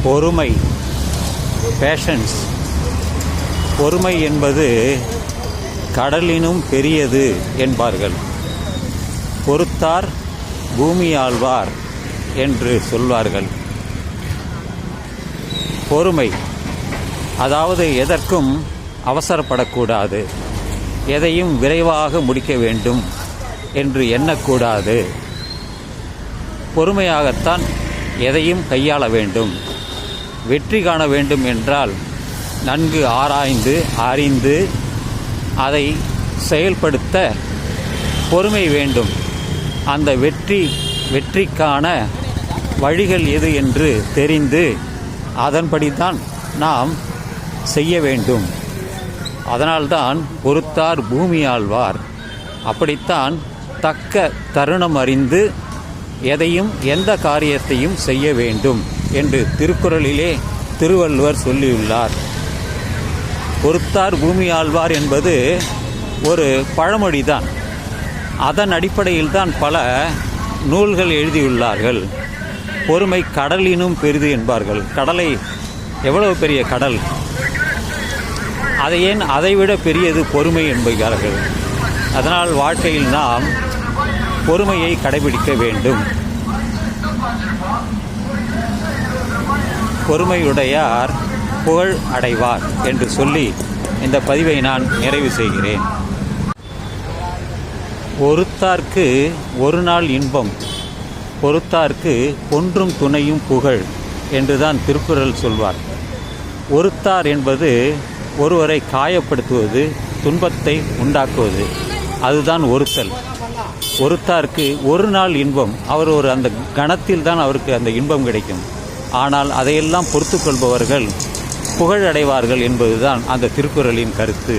பொறுமை, பேஷன்ஸ். பொறுமை என்பது கடலினும் பெரியது என்பார்கள். பொறுத்தார் பூமி ஆழ்வார் என்று சொல்வார்கள். பொறுமை, அதாவது எதற்கும் அவசரப்படக்கூடாது, எதையும் விரைவாக முடிக்க வேண்டும் என்று எண்ணக்கூடாது. பொறுமையாகத்தான் எதையும் கையாள வேண்டும். வெற்றி காண வேண்டும் என்றால் நன்கு ஆராய்ந்து அறிந்து அதை செயல்படுத்த பொறுமை வேண்டும். அந்த வெற்றிக்கான வழிகள் எது என்று தெரிந்து அதன்படிதான் நாம் செய்ய வேண்டும். அதனால்தான் பொறுத்தார் பூமி ஆழ்வார். அப்படித்தான் தக்க தருணம் அறிந்து எதையும் எந்த காரியத்தையும் செய்ய வேண்டும் என்று திருக்குறளிலே திருவள்ளுவர் சொல்லியுள்ளார். பொறுத்தார் பூமி ஆழ்வார் என்பது ஒரு பழமொழிதான். அதன் அடிப்படையில் தான் பல நூல்கள் எழுதியுள்ளார்கள். பொறுமை கடலினும் பெரிது என்பார்கள். கடலை, எவ்வளவு பெரிய கடல், அதைவிட பெரியது பொறுமை என்பார்கள். அதனால் வாழ்க்கையில் நாம் பொறுமையை கடைபிடிக்க வேண்டும். பொறுமையுடையார் புகழ் அடைவார் என்று சொல்லி இந்த பதிவை நான் நிறைவு செய்கிறேன். ஒருத்தார்க்கு ஒரு நாள் இன்பம், பொறுத்தார்க்கு ஒன்றும் துணையும் புகழ் என்றுதான் திருக்குறள் சொல்வார். ஒருத்தார் என்பது ஒருவரை காயப்படுத்துவது, துன்பத்தை உண்டாக்குவது, அதுதான் ஒருத்தல். ஒருத்தார்க்கு ஒரு நாள் இன்பம், அவர் அந்த கணத்தில் தான் அவருக்கு அந்த இன்பம் கிடைக்கும். ஆனால் அதையெல்லாம் பொறுத்து கொள்பவர்கள் புகழடைவார்கள் என்பதுதான் அந்த திருக்குறளின் கருத்து.